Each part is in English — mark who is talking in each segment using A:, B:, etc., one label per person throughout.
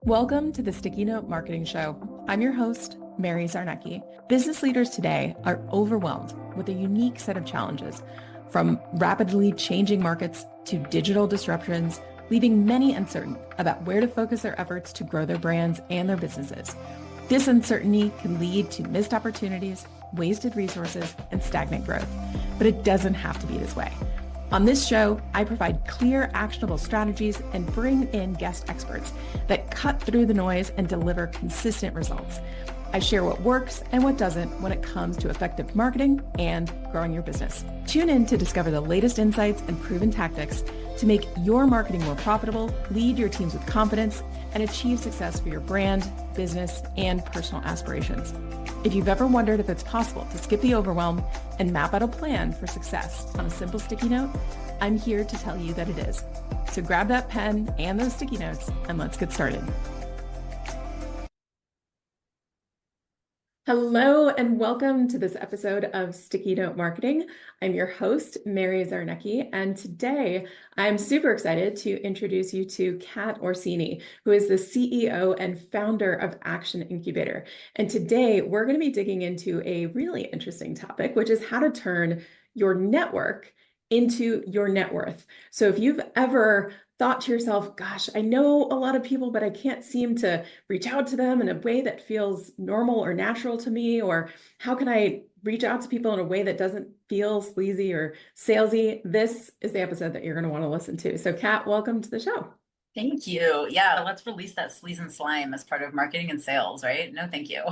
A: Welcome to the Sticky Note Marketing Show. I'm your host, Mary Zarnecki. Business leaders today are overwhelmed with a unique set of challenges, from rapidly changing markets to digital disruptions, leaving many uncertain about where to focus their efforts to grow their brands and their businesses. This uncertainty can lead to missed opportunities, wasted resources, and stagnant growth. But it doesn't have to be this way. On this show, I provide clear, actionable strategies and bring in guest experts that cut through the noise and deliver consistent results. I share what works and what doesn't when it comes to effective marketing and growing your business. Tune in to discover the latest insights and proven tactics to make your marketing more profitable, lead your teams with confidence, and achieve success for your brand, business, and personal aspirations. If you've ever wondered if it's possible to skip the overwhelm and map out a plan for success on a simple sticky note, I'm here to tell you that it is. So grab that pen and those sticky notes and let's get started. Hello and welcome to this episode of Sticky Note Marketing. I'm your host, Mary Zarnecki, and today I'm super excited to introduce you to Cat Orsini, who is the CEO and founder of Action Incubator. And today we're going to be digging into a really interesting topic, which is how to turn your network into your net worth. So if you've ever thought to yourself, gosh, I know a lot of people, but I can't seem to reach out to them in a way that feels normal or natural to me, or how can I reach out to people in a way that doesn't feel sleazy or salesy? This is the episode that you're going to want to listen to. So Kat, welcome to the show.
B: Thank you. Yeah, let's release that sleaze and slime as part of marketing and sales, right? No, thank you.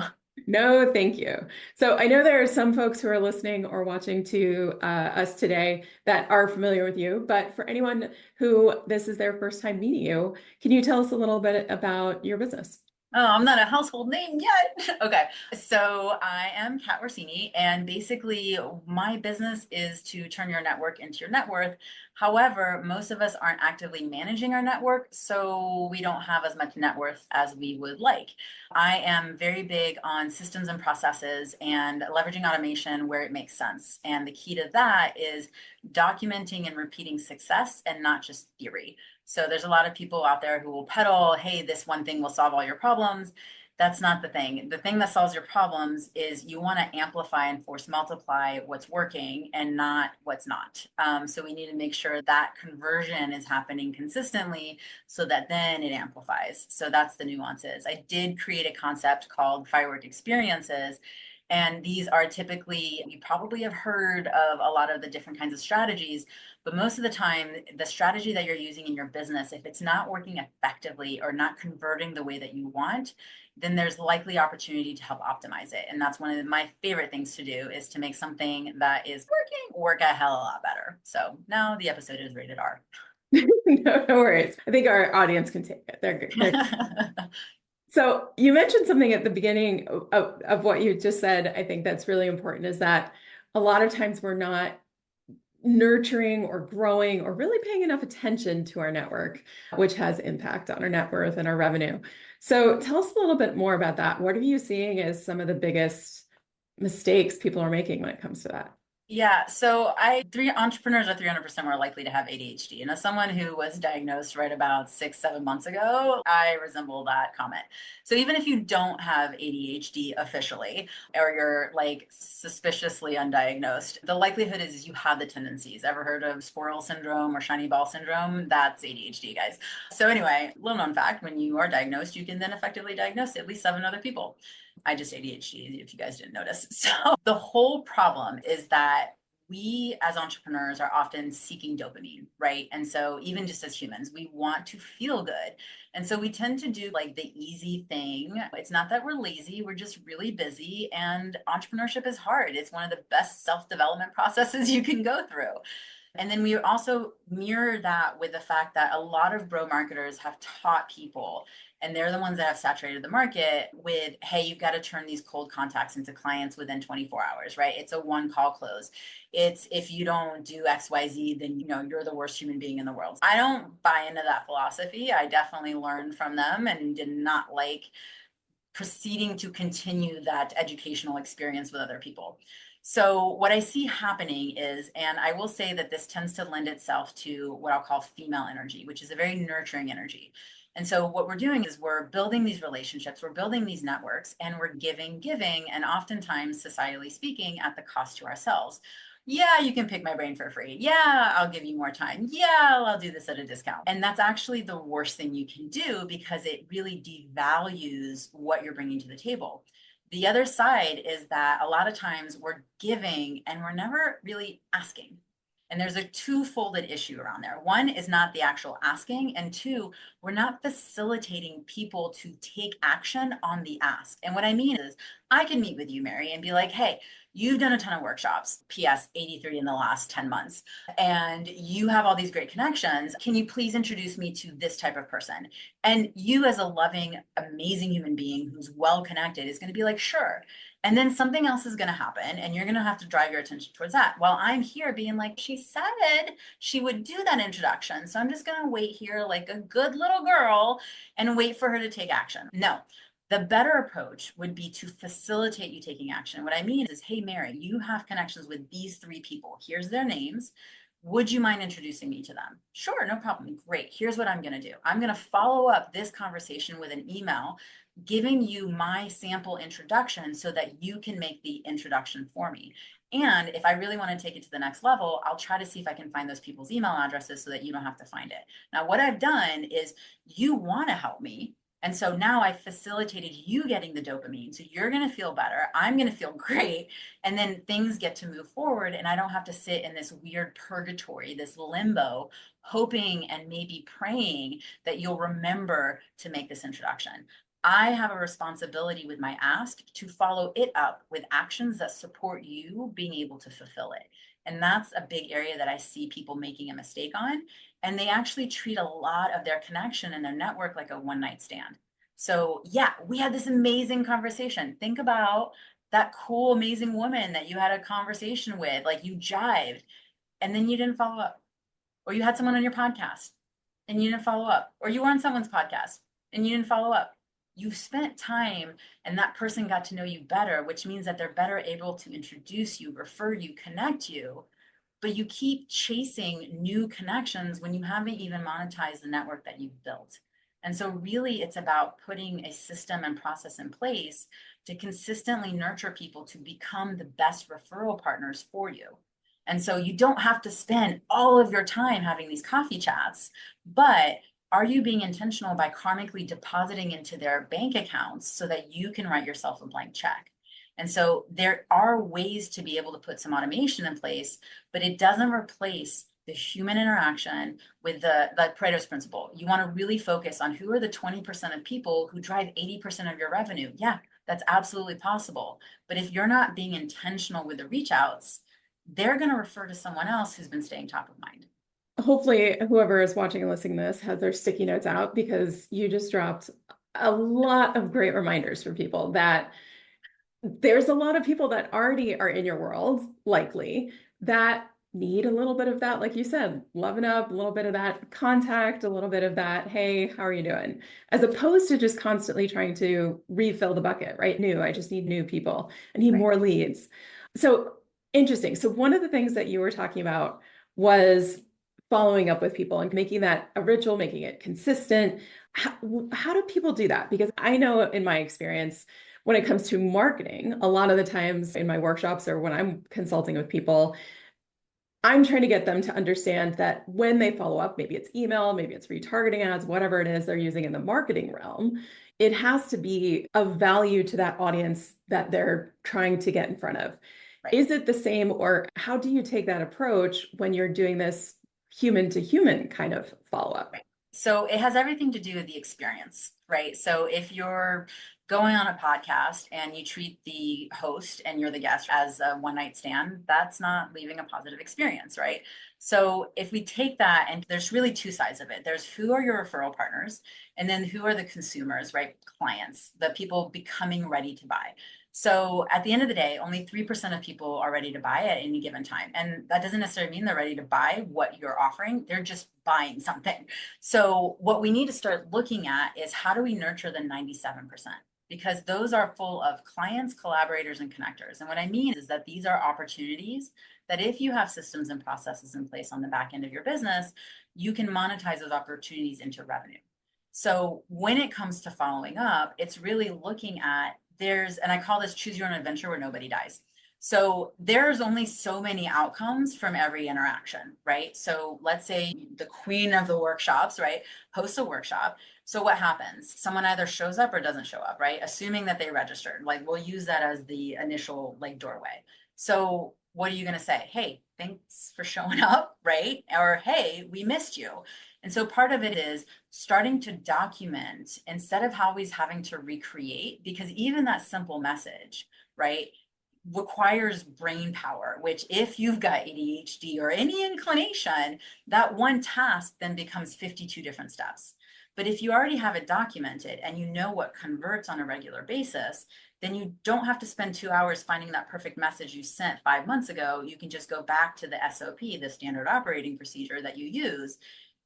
A: No, thank you. So I know there are some folks who are listening or watching to us today that are familiar with you, but for anyone who this is their first time meeting you, can you tell us a little bit about your business?
B: Oh, I'm not a household name yet. Okay. So I am Cat Orsini, and basically my business is to turn your network into your net worth. However, most of us aren't actively managing our network, so we don't have as much net worth as we would like. I am very big on systems and processes and leveraging automation where it makes sense. And the key to that is documenting and repeating success and not just theory. So there's a lot of people out there who will peddle, hey, this one thing will solve all your problems. That's not the thing. The thing that solves your problems is you want to amplify and force multiply what's working and not what's not. So we need to make sure that conversion is happening consistently so that then it amplifies. So that's the nuances. I did create a concept called firework experiences. And these are typically, you probably have heard of a lot of the different kinds of strategies, but most of the time, the strategy that you're using in your business, if it's not working effectively or not converting the way that you want, then there's likely opportunity to help optimize it. And that's one of my favorite things to do is to make something that is working work a hell of a lot better. So now the episode is rated R.
A: No, no worries. I think our audience can take it. They're good. So you mentioned something at the beginning of what you just said. I think that's really important is that a lot of times we're not nurturing or growing or really paying enough attention to our network, which has impact on our net worth and our revenue. So tell us a little bit more about that. What are you seeing as some of the biggest mistakes people are making when it comes to that?
B: Yeah, three entrepreneurs are 300% more likely to have ADHD. And as someone who was diagnosed right about 6, 7 months ago, I resemble that comment. So even if you don't have ADHD officially, or you're like suspiciously undiagnosed, the likelihood is you have the tendencies. Ever heard of squirrel syndrome or shiny ball syndrome? That's ADHD, guys. So anyway, little known fact, when you are diagnosed, you can then effectively diagnose at least 7 other people. I just ADHD, if you guys didn't notice. So the whole problem is that we as entrepreneurs are often seeking dopamine, right? And so even just as humans, we want to feel good. And so we tend to do like the easy thing. It's not that we're lazy, we're just really busy. And entrepreneurship is hard. It's one of the best self-development processes you can go through. And then we also mirror that with the fact that a lot of bro marketers have taught people, and they're the ones that have saturated the market with, hey, you've got to turn these cold contacts into clients within 24 hours, right? It's a one call close. It's if you don't do XYZ, then you're the worst human being in the world. I don't buy into that philosophy. I definitely learned from them and did not like proceeding to continue that educational experience with other people. So what I see happening is, and I will say that this tends to lend itself to what I'll call female energy, which is a very nurturing energy. And so what we're doing is we're building these relationships, we're building these networks, and we're giving, and oftentimes, societally speaking, at the cost to ourselves. Yeah, you can pick my brain for free. Yeah, I'll give you more time. Yeah, I'll do this at a discount. And that's actually the worst thing you can do because it really devalues what you're bringing to the table. The other side is that a lot of times we're giving and we're never really asking. And there's a two-folded issue around there. One is not the actual asking, and two, we're not facilitating people to take action on the ask. And what I mean is, I can meet with you, Mary, and be like, hey, you've done a ton of workshops, PS 83 in the last 10 months, and you have all these great connections. Can you please introduce me to this type of person? And you, as a loving, amazing human being who's well connected, is going to be like, sure. And then something else is going to happen, and you're going to have to drive your attention towards that. While I'm here being like, she said she would do that introduction. So I'm just going to wait here like a good little girl and wait for her to take action. No, the better approach would be to facilitate you taking action. What I mean is, hey, Mary, you have connections with these 3 people. Here's their names. Would you mind introducing me to them? Sure, no problem. Great. Here's what I'm going to do. I'm going to follow up this conversation with an email giving you my sample introduction so that you can make the introduction for me. And if I really want to take it to the next level, I'll try to see if I can find those people's email addresses so that you don't have to find it. Now, what I've done is you want to help me. And so now I facilitated you getting the dopamine. So you're going to feel better. I'm going to feel great. And then things get to move forward. And I don't have to sit in this weird purgatory, this limbo, hoping and maybe praying that you'll remember to make this introduction. I have a responsibility with my ask to follow it up with actions that support you being able to fulfill it. And that's a big area that I see people making a mistake on. And they actually treat a lot of their connection and their network like a one night stand. So, yeah, we had this amazing conversation. Think about that cool, amazing woman that you had a conversation with, like you jived, and then you didn't follow up. Or you had someone on your podcast and you didn't follow up. Or you were on someone's podcast and you didn't follow up. You spent time and that person got to know you better, which means that they're better able to introduce you, refer you, connect you. But you keep chasing new connections when you haven't even monetized the network that you've built. And so really it's about putting a system and process in place to consistently nurture people to become the best referral partners for you. And so you don't have to spend all of your time having these coffee chats, but are you being intentional by karmically depositing into their bank accounts so that you can write yourself a blank check? And so there are ways to be able to put some automation in place, but it doesn't replace the human interaction with the Pareto's principle. You want to really focus on who are the 20% of people who drive 80% of your revenue. Yeah, that's absolutely possible. But if you're not being intentional with the reach outs, they're going to refer to someone else who's been staying top of mind.
A: Hopefully whoever is watching and listening to this has their sticky notes out, because you just dropped a lot of great reminders for people that there's a lot of people that already are in your world, likely, that need a little bit of that, like you said, loving up, a little bit of that contact, a little bit of that, hey, how are you doing? As opposed to just constantly trying to refill the bucket, right? I just need new people. I need more leads. So interesting. So one of the things that you were talking about was following up with people and making that a ritual, making it consistent. How do people do that? Because I know in my experience, when it comes to marketing, a lot of the times in my workshops or when I'm consulting with people, I'm trying to get them to understand that when they follow up, maybe it's email, maybe it's retargeting ads, whatever it is they're using in the marketing realm, it has to be of value to that audience that they're trying to get in front of.
B: Right.
A: Is it the same, or how do you take that approach when you're doing this human to human kind of follow up?
B: Right. So it has everything to do with the experience, right? So if you're going on a podcast and you treat the host and you're the guest as a one night stand, that's not leaving a positive experience, right? So if we take that, and there's really 2 sides of it. There's who are your referral partners, and then who are the consumers, right? Clients, the people becoming ready to buy. So at the end of the day, only 3% of people are ready to buy at any given time. And that doesn't necessarily mean they're ready to buy what you're offering. They're just buying something. So what we need to start looking at is how do we nurture the 97%? Because those are full of clients, collaborators, and connectors. And what I mean is that these are opportunities that if you have systems and processes in place on the back end of your business, you can monetize those opportunities into revenue. So when it comes to following up, it's really looking at and I call this choose your own adventure where nobody dies. So there's only so many outcomes from every interaction, right? So let's say the queen of the workshops, right, hosts a workshop. So what happens? Someone either shows up or doesn't show up, right? Assuming that they registered. Like we'll use that as the initial like doorway. So what are you going to say? Hey, thanks for showing up, right? Or hey, we missed you. And so part of it is starting to document instead of always having to recreate, because even that simple message, right, requires brain power, which if you've got ADHD or any inclination, that one task then becomes 52 different steps. But if you already have it documented and you know what converts on a regular basis, then you don't have to spend 2 hours finding that perfect message you sent 5 months ago. You can just go back to the SOP, the standard operating procedure that you use,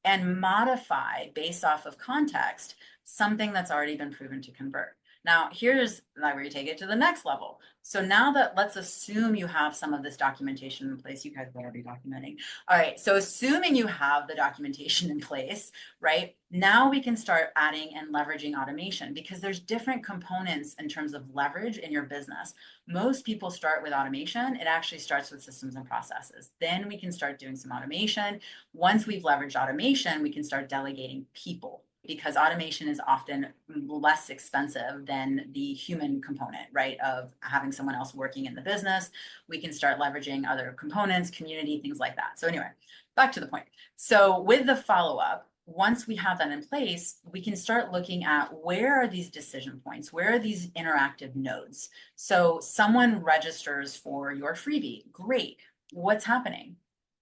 B: and modify based off of context something that's already been proven to convert. Now, here's where you take it to the next level. So now that let's assume you have some of this documentation in place, you guys better be documenting. All right, so assuming you have the documentation in place, right? Now we can start adding and leveraging automation because there's different components in terms of leverage in your business. Most people start with automation. It actually starts with systems and processes. Then we can start doing some automation. Once we've leveraged automation, we can start delegating people because automation is often less expensive than the human component, right? Of having someone else working in the business. We can start leveraging other components, community, things like that. So anyway, back to the point. So with the follow-up, once we have that in place, we can start looking at where are these decision points? Where are these interactive nodes? So someone registers for your freebie. Great. What's happening?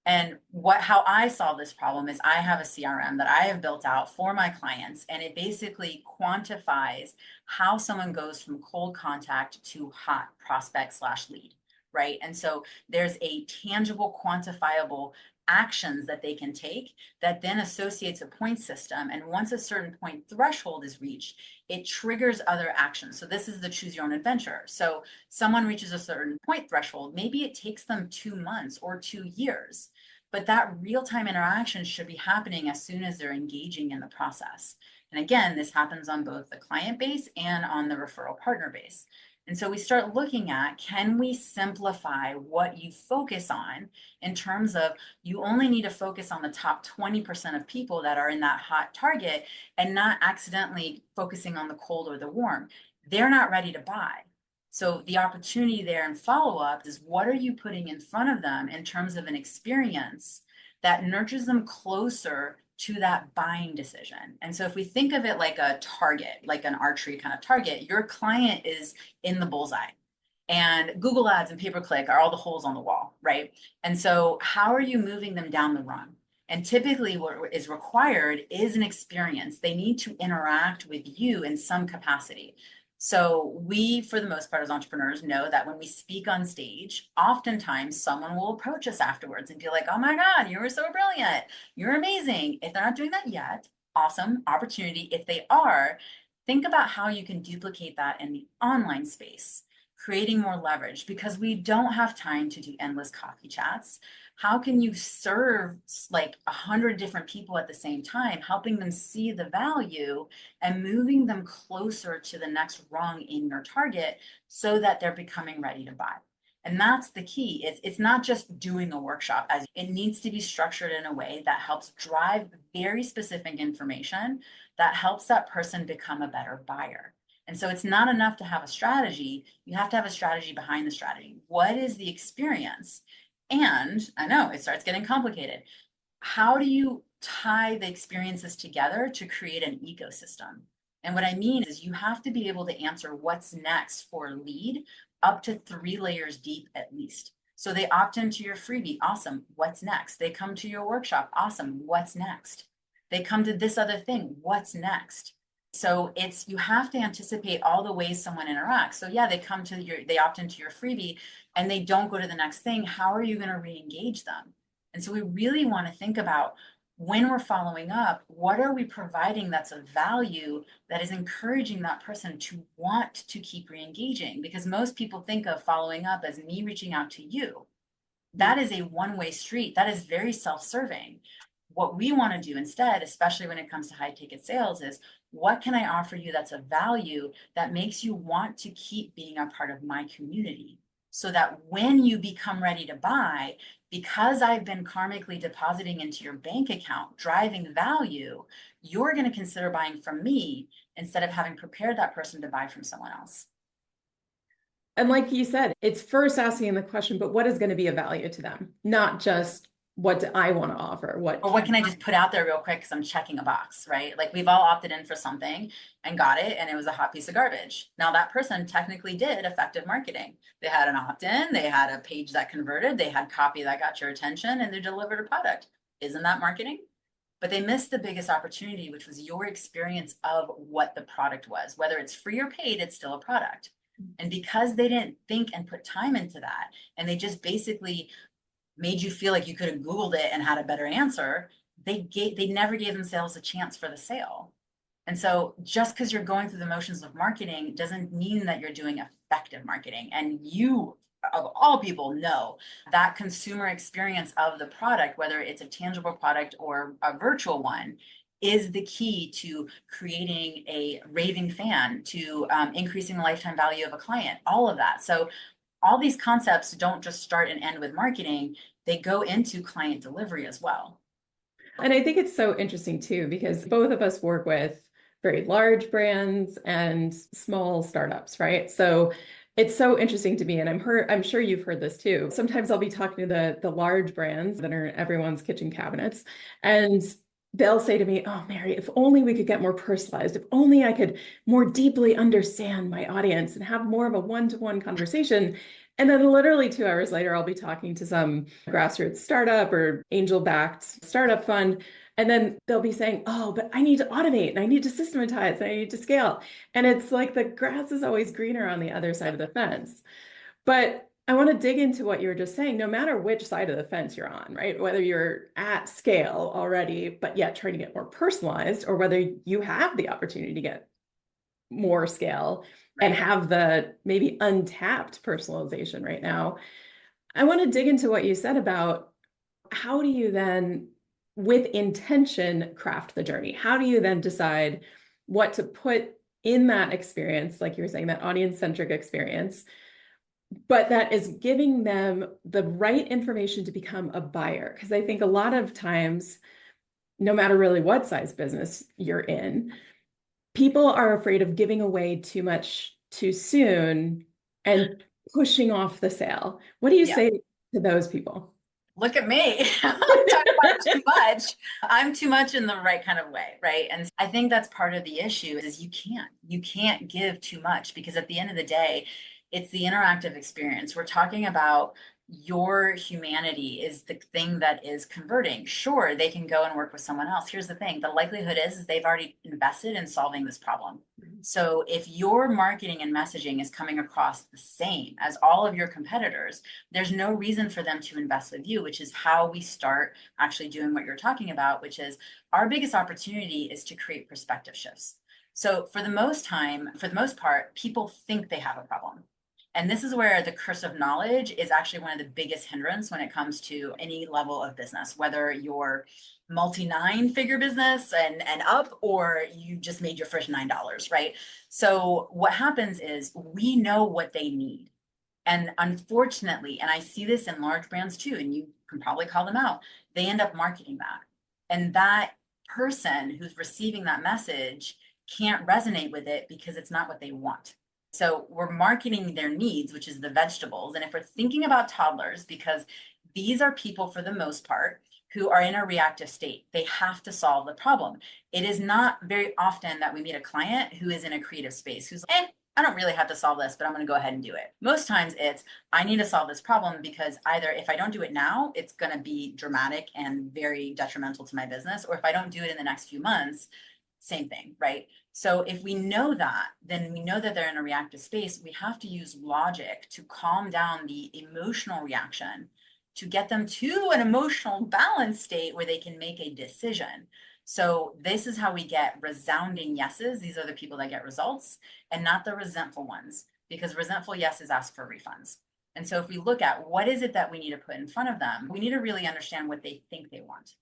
B: And how I solve this problem is I have a CRM that I have built out for my clients, and it basically quantifies how someone goes from cold contact to hot prospect / lead, right? And so there's a tangible, quantifiable actions that they can take that then associates a point system. And once a certain point threshold is reached, it triggers other actions. So this is the choose your own adventure. So someone reaches a certain point threshold, maybe it takes them 2 months or 2 years, but that real-time interaction should be happening as soon as they're engaging in the process. And again, this happens on both the client base and on the referral partner base. And so we start looking at, can we simplify what you focus on in terms of you only need to focus on the top 20% of people that are in that hot target and not accidentally focusing on the cold or the warm. They're not ready to buy. So the opportunity there in follow-up is what are you putting in front of them in terms of an experience that nurtures them closer to that buying decision. And so if we think of it like a target, like an archery kind of target, your client is in the bullseye. And Google Ads and pay-per-click are all the holes on the wall, right? And so how are you moving them down the run? And typically what is required is an experience. They need to interact with you in some capacity. So we, for the most part, as entrepreneurs, know that when we speak on stage, oftentimes someone will approach us afterwards and be like, oh my God, you were so brilliant. You're amazing. If they're not doing that yet, awesome opportunity. If they are, think about how you can duplicate that in the online space, creating more leverage because we don't have time to do endless coffee chats. How can you serve like 100 different people at the same time, helping them see the value and moving them closer to the next rung in your target so that they're becoming ready to buy? And that's the key. It's not just doing a workshop, as it needs to be structured in a way that helps drive very specific information that helps that person become a better buyer. And so it's not enough to have a strategy. You have to have a strategy behind the strategy. What is the experience? And I know it starts getting complicated. How do you tie the experiences together to create an ecosystem? And what I mean is you have to be able to answer what's next for a lead up to 3 layers deep at least. So they opt into your freebie. Awesome. What's next? They come to your workshop. Awesome. What's next? They come to this other thing. What's next? So you have to anticipate all the ways someone interacts. So yeah, they opt into your freebie and they don't go to the next thing. How are you going to re-engage them? And so we really want to think about when we're following up, what are we providing that's of value that is encouraging that person to want to keep re-engaging? Because most people think of following up as me reaching out to you. That is a one-way street. That is very self-serving. What we want to do instead, especially when it comes to high ticket sales, is what can I offer you that's of value that makes you want to keep being a part of my community? So that when you become ready to buy, because I've been karmically depositing into your bank account, driving value, you're going to consider buying from me instead of having prepared that person to buy from someone else.
A: And like you said, it's first asking the question, but what is going to be of value to them? Not just what do I want to offer?
B: Or what can I just put out there real quick because I'm checking a box, right? Like we've all opted in for something and got it, and it was a hot piece of garbage. Now that person technically did effective marketing. They had an opt-in, they had a page that converted, they had copy that got your attention, and they delivered a product. Isn't that marketing? But they missed the biggest opportunity, which was your experience of what the product was. Whether it's free or paid, it's still a product. And because they didn't think and put time into that, and they just basically made you feel like you could have Googled it and had a better answer, they never gave themselves a chance for the sale. And so just because you're going through the motions of marketing doesn't mean that you're doing effective marketing. And you, of all people, know that consumer experience of the product, whether it's a tangible product or a virtual one, is the key to creating a raving fan, to increasing the lifetime value of a client, all of that. So all these concepts don't just start and end with marketing, they go into client delivery as well.
A: And I think it's so interesting too, because both of us work with very large brands and small startups, right? So it's so interesting to me, and I'm sure you've heard this too. Sometimes I'll be talking to the large brands that are in everyone's kitchen cabinets, and they'll say to me, "Oh, Mary, if only we could get more personalized, if only I could more deeply understand my audience and have more of a one-to-one conversation." And then literally 2 hours later, I'll be talking to some grassroots startup or angel-backed startup fund. And then they'll be saying, "Oh, but I need to automate and I need to systematize and I need to scale." And it's like the grass is always greener on the other side of the fence. But I want to dig into what you were just saying, no matter which side of the fence you're on, right? Whether you're at scale already, but yet trying to get more personalized, or whether you have the opportunity to get more scale and have the maybe untapped personalization right now. I want to dig into what you said about how do you then, with intention, craft the journey? How do you then decide what to put in that experience, like you were saying, that audience-centric experience, but that is giving them the right information to become a buyer? Because I think a lot of times, no matter really what size business you're in, people are afraid of giving away too much too soon and pushing off the sale. What do you say to those people?
B: Look at me. Talk about too much. I'm too much in the right kind of way, right? And I think that's part of the issue is you can't give too much, because at the end of the day, it's the interactive experience. We're talking about your humanity is the thing that is converting. Sure, they can go and work with someone else. Here's the thing. The likelihood is they've already invested in solving this problem. So if your marketing and messaging is coming across the same as all of your competitors, there's no reason for them to invest with you, which is how we start actually doing what you're talking about, which is our biggest opportunity is to create perspective shifts. So for the most part, people think they have a problem. And this is where the curse of knowledge is actually one of the biggest hindrance when it comes to any level of business, whether you're multi-9-figure business and up, or you just made your first $9, right? So what happens is we know what they need. And unfortunately, and I see this in large brands too, and you can probably call them out, they end up marketing that. And that person who's receiving that message can't resonate with it because it's not what they want. So we're marketing their needs, which is the vegetables. And if we're thinking about toddlers, because these are people for the most part who are in a reactive state, they have to solve the problem. It is not very often that we meet a client who is in a creative space, who's like, I don't really have to solve this, but I'm going to go ahead and do it. Most times it's, I need to solve this problem because either if I don't do it now, it's going to be dramatic and very detrimental to my business, or if I don't do it in the next few months, same thing, right? So if we know that, then we know that they're in a reactive space. We have to use logic to calm down the emotional reaction to get them to an emotional balance state where they can make a decision. So this is how we get resounding yeses. These are the people that get results, and not the resentful ones, because resentful yeses ask for refunds. And so if we look at what is it that we need to put in front of them, we need to really understand what they think they want.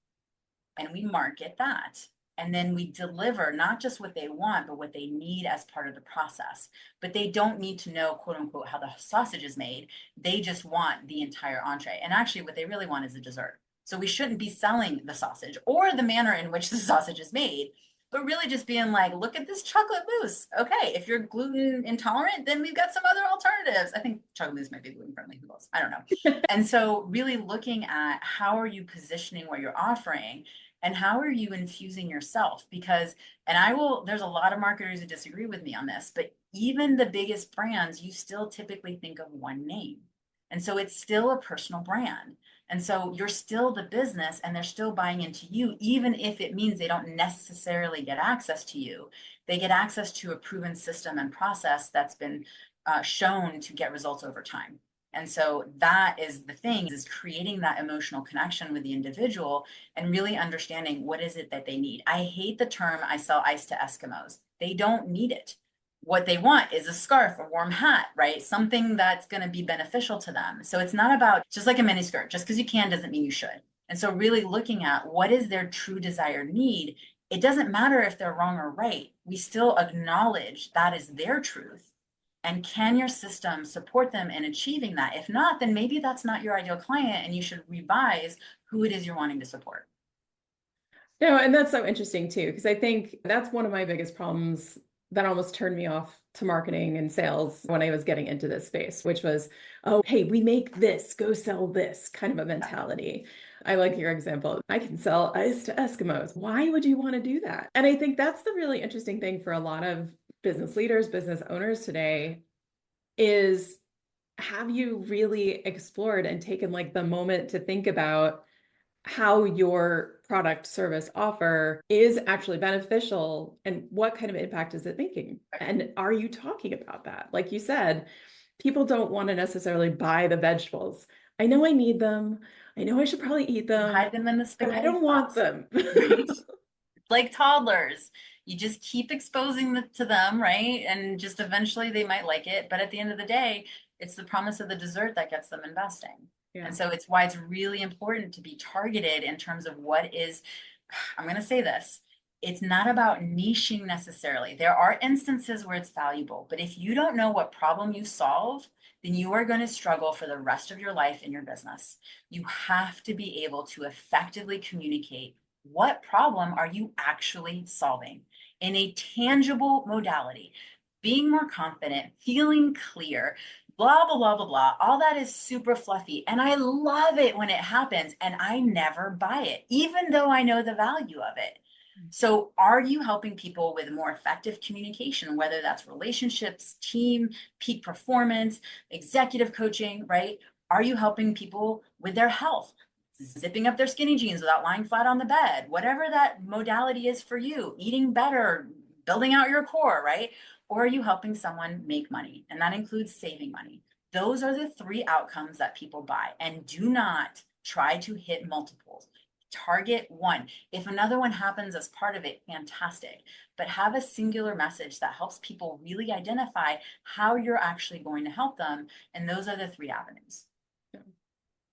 B: and we market that. And then we deliver not just what they want, but what they need as part of the process. But they don't need to know, quote unquote, how the sausage is made. They just want the entire entree. And actually, what they really want is a dessert. So we shouldn't be selling the sausage or the manner in which the sausage is made, but really just being like, look at this chocolate mousse. Okay, if you're gluten intolerant, then we've got some other alternatives. I think chocolate mousse might be gluten friendly. Who knows? I don't know. And so really looking at how are you positioning what you're offering and how are you infusing yourself? Because, and there's a lot of marketers who disagree with me on this, but even the biggest brands, you still typically think of one name. And so it's still a personal brand. And so you're still the business and they're still buying into you, even if it means they don't necessarily get access to you. They get access to a proven system and process that's been shown to get results over time. And so that is the thing, is creating that emotional connection with the individual and really understanding what is it that they need. I hate the term, I sell ice to Eskimos. They don't need it. What they want is a scarf, a warm hat, right? Something that's going to be beneficial to them. So it's not about just like a mini skirt, just because you can doesn't mean you should. And so really looking at what is their true desired need. It doesn't matter if they're wrong or right. We still acknowledge that is their truth. And can your system support them in achieving that? If not, then maybe that's not your ideal client and you should revise who it is you're wanting to support.
A: No, and that's so interesting too, because I think that's one of my biggest problems that almost turned me off to marketing and sales when I was getting into this space, which was, oh, hey, we make this, go sell this kind of a mentality. I like your example. I can sell ice to Eskimos. Why would you want to do that? And I think that's the really interesting thing for a lot of business leaders, business owners today is, have you really explored and taken like the moment to think about how your product, service, offer is actually beneficial and what kind of impact is it making? And are you talking about that? Like you said, people don't want to necessarily buy the vegetables. I know I need them. I know I should probably eat them,
B: Hide them in the
A: but I
B: spaghetti
A: don't want
B: sauce,
A: them.
B: right? Like toddlers, you just keep exposing to them, right? And just eventually they might like it. But at the end of the day, it's the promise of the dessert that gets them investing.
A: Yeah.
B: And so it's why it's really important to be targeted in terms of what is, I'm going to say this, it's not about niching necessarily. There are instances where it's valuable, but if you don't know what problem you solve, then you are going to struggle for the rest of your life in your business. You have to be able to effectively communicate what problem are you actually solving in a tangible modality, being more confident, feeling clear, blah, blah, blah, blah, blah. All that is super fluffy. And I love it when it happens. And I never buy it, even though I know the value of it. So, are you helping people with more effective communication, whether that's relationships, team, peak performance, executive coaching, right? Are you helping people with their health? Zipping up their skinny jeans without lying flat on the bed, whatever that modality is for you, eating better, building out your core, right? Or are you helping someone make money? And that includes saving money. Those are the three outcomes that people buy. And do not try to hit multiples. Target one. If another one happens as part of it, fantastic. But have a singular message that helps people really identify how you're actually going to help them. And those are the three avenues.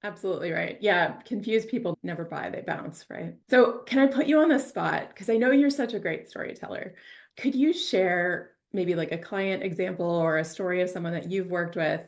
A: Absolutely right. Yeah, confused people never buy, they bounce, right? So, can I put you on the spot? Because I know you're such a great storyteller. Could you share maybe like a client example or a story of someone that you've worked with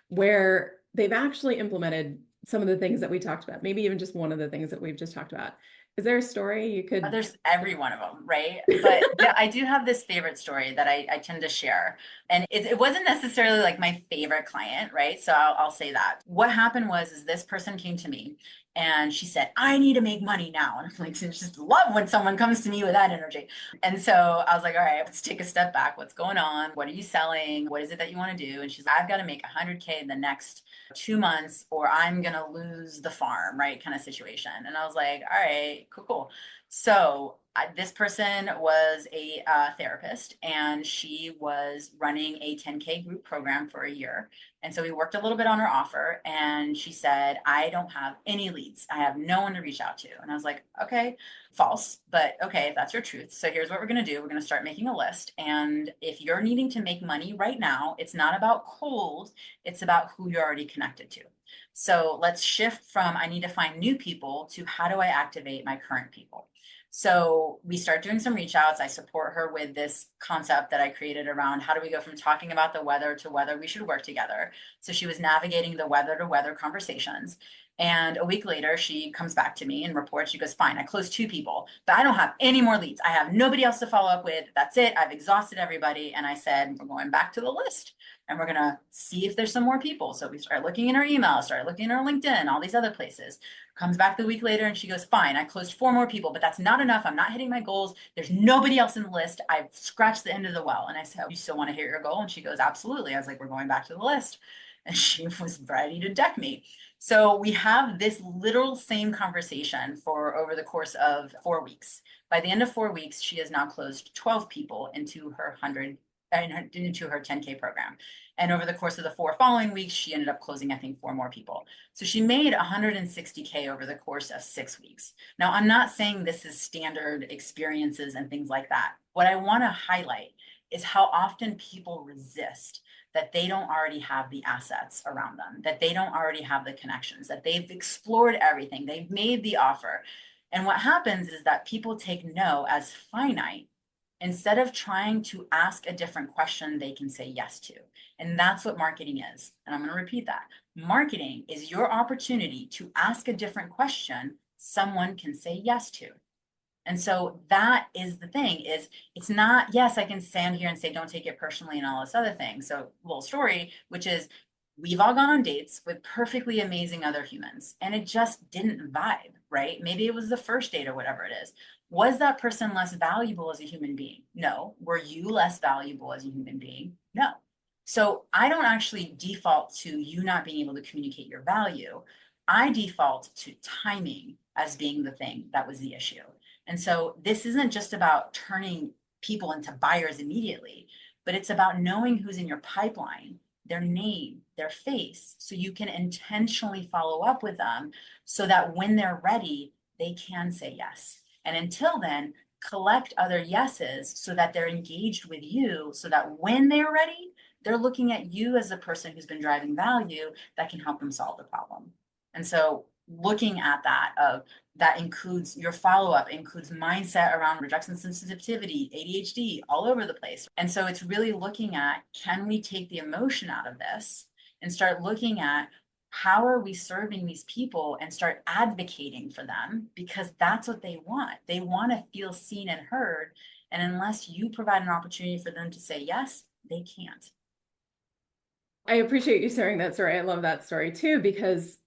A: where they've actually implemented some of the things that we talked about, maybe even just one of the things that we've just talked about? Is there a story you could?
B: There's every one of them, right? But yeah, I do have this favorite story that I tend to share. And it wasn't necessarily like my favorite client, right? So I'll say that. What happened is this person came to me and she said, I need to make money now. And I'm like, I just love when someone comes to me with that energy. And so I was like, all right, let's take a step back. What's going on? What are you selling? What is it that you want to do? And she's like, I've got to make 100K in the next 2 months or I'm going to lose the farm, right? Kind of situation. And I was like, all right, cool. So this person was a therapist and she was running a 10K group program for a year. And so we worked a little bit on her offer and she said, I don't have any leads. I have no one to reach out to. And I was like, okay, false, but okay, if that's your truth. So here's what we're going to do. We're going to start making a list. And if you're needing to make money right now, it's not about cold, it's about who you're already connected to. So let's shift from I need to find new people to how do I activate my current people? So we start doing some reach outs. I support her with this concept that I created around how do we go from talking about the weather to whether we should work together. So she was navigating the weather to weather conversations. And a week later, she comes back to me and reports. She goes, fine, I closed 2 people, but I don't have any more leads. I have nobody else to follow up with. That's it. I've exhausted everybody. And I said, we're going back to the list and we're going to see if there's some more people. So we start looking in her email, start looking in her LinkedIn, all these other places. Comes back the week later and she goes, fine, I closed 4 more people, but that's not enough. I'm not hitting my goals. There's nobody else in the list. I've scratched the end of the well. And I said, you still want to hit your goal? And she goes, absolutely. I was like, we're going back to the list. And she was ready to deck me. So we have this literal same conversation for over the course of 4 weeks. By the end of 4 weeks, she has now closed 12 people into her 10K program. And over the course of the 4 following weeks, she ended up closing, I think, 4 more people. So she made 160K over the course of 6 weeks. Now, I'm not saying this is standard experiences and things like that. What I want to highlight is how often people resist that they don't already have the assets around them, that they don't already have the connections, that they've explored everything, they've made the offer. And what happens is that people take no as finite instead of trying to ask a different question they can say yes to. And that's what marketing is. And I'm going to repeat that. Marketing is your opportunity to ask a different question someone can say yes to. And so that is the thing is it's not, yes, I can stand here and say, don't take it personally and all this other thing. So little story, which is we've all gone on dates with perfectly amazing other humans and it just didn't vibe, right? Maybe it was the first date or whatever it is. Was that person less valuable as a human being? No. Were you less valuable as a human being? No. So I don't actually default to you not being able to communicate your value. I default to timing as being the thing that was the issue. And so this isn't just about turning people into buyers immediately, but it's about knowing who's in your pipeline, their name, their face, so you can intentionally follow up with them so that when they're ready, they can say yes. And until then, collect other yeses so that they're engaged with you so that when they're ready, they're looking at you as the person who's been driving value that can help them solve the problem. And so looking at that includes your follow-up, includes mindset around rejection sensitivity, ADHD, all over the place. And so it's really looking at, can we take the emotion out of this and start looking at how are we serving these people and start advocating for them because that's what they want. They want to feel seen and heard. And unless you provide an opportunity for them to say yes, they can't.
A: I appreciate you sharing that story. I love that story too, because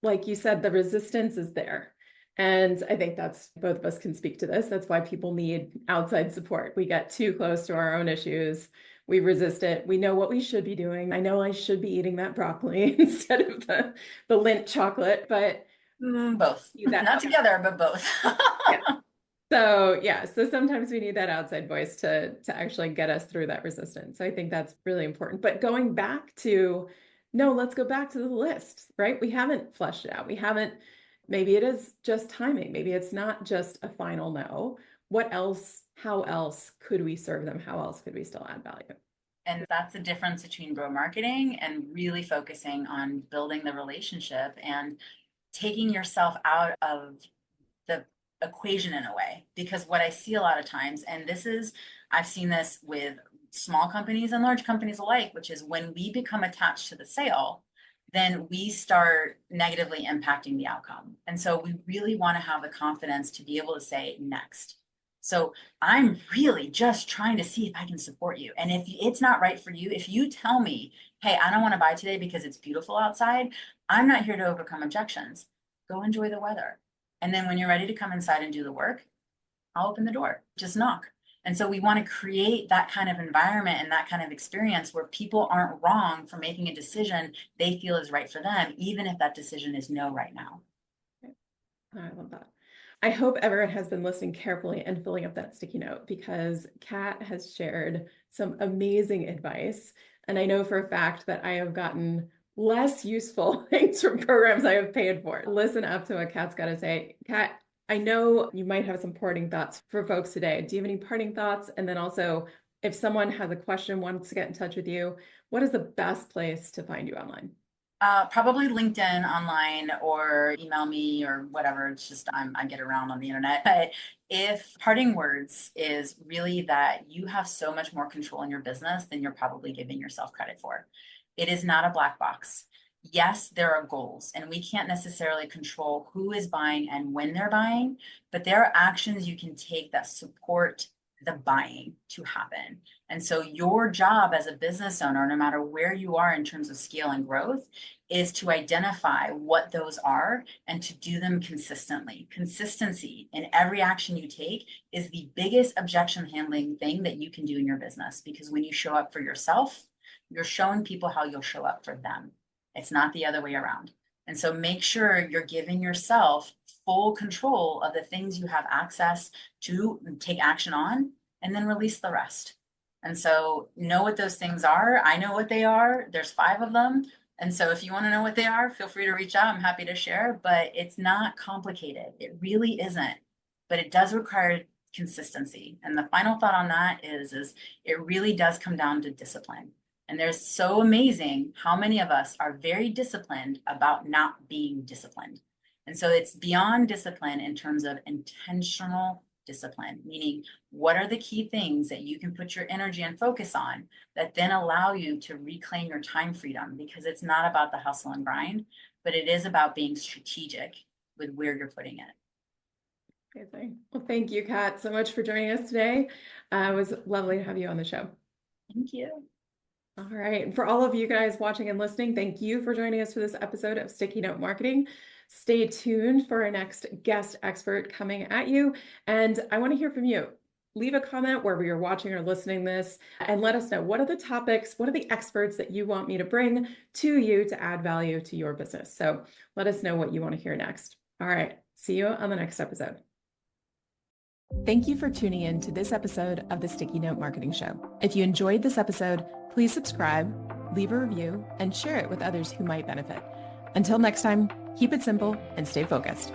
A: like you said, the resistance is there. And I think that's both of us can speak to this. That's why people need outside support. We get too close to our own issues. We resist it. We know what we should be doing. I know I should be eating that broccoli instead of the Lindt chocolate, but
B: both. Not together, but both.
A: Yeah. So sometimes we need that outside voice to actually get us through that resistance. So I think that's really important. But going back to, no, let's go back to the list, right? We haven't fleshed it out. Maybe it is just timing. Maybe it's not just a final no. What else, how else could we serve them? How else could we still add value?
B: And that's the difference between bro marketing and really focusing on building the relationship and taking yourself out of the equation in a way. Because what I see a lot of times, and I've seen this with small companies and large companies alike, which is when we become attached to the sale, then we start negatively impacting the outcome. And so we really want to have the confidence to be able to say next. So I'm really just trying to see if I can support you. And if it's not right for you, if you tell me, hey, I don't want to buy today because it's beautiful outside, I'm not here to overcome objections. Go enjoy the weather. And then when you're ready to come inside and do the work, I'll open the door, just knock. And so we want to create that kind of environment and that kind of experience where people aren't wrong for making a decision they feel is right for them, even if that decision is no right now.
A: I love that. I hope everyone has been listening carefully and filling up that sticky note because Cat has shared some amazing advice. And I know for a fact that I have gotten less useful things from programs I have paid for. Listen up to what Cat's got to say. Cat, I know you might have some parting thoughts for folks today. Do you have any parting thoughts? And then also, if someone has a question, wants to get in touch with you, what is the best place to find you online?
B: Probably LinkedIn online or email me or whatever. It's just I get around on the internet. But if parting words is really that you have so much more control in your business than you're probably giving yourself credit for. It is not a black box. Yes, there are goals, and we can't necessarily control who is buying and when they're buying, but there are actions you can take that support the buying to happen. And so your job as a business owner, no matter where you are in terms of scale and growth, is to identify what those are and to do them consistently. Consistency in every action you take is the biggest objection handling thing that you can do in your business, because when you show up for yourself, you're showing people how you'll show up for them. It's not the other way around. And so make sure you're giving yourself full control of the things you have access to take action on, and then release the rest. And so know what those things are. I know what they are. There's 5 of them. And so if you want to know what they are, feel free to reach out. I'm happy to share, but it's not complicated. It really isn't, but it does require consistency. And the final thought on that is it really does come down to discipline. And there's so amazing how many of us are very disciplined about not being disciplined. And so it's beyond discipline in terms of intentional discipline, meaning what are the key things that you can put your energy and focus on that then allow you to reclaim your time freedom, because it's not about the hustle and grind, but it is about being strategic with where you're putting it.
A: Amazing. Well, thank you, Kat, so much for joining us today. It was lovely to have you on the show.
B: Thank you.
A: All right. And for all of you guys watching and listening, thank you for joining us for this episode of Sticky Note Marketing. Stay tuned for our next guest expert coming at you. And I want to hear from you. Leave a comment wherever you're watching or listening this, and let us know, what are the topics, what are the experts that you want me to bring to you to add value to your business? So let us know what you want to hear next. All right. See you on the next episode. Thank you for tuning in to this episode of the Sticky Note Marketing Show. If you enjoyed this episode, please subscribe, leave a review, and share it with others who might benefit. Until next time, keep it simple and stay focused.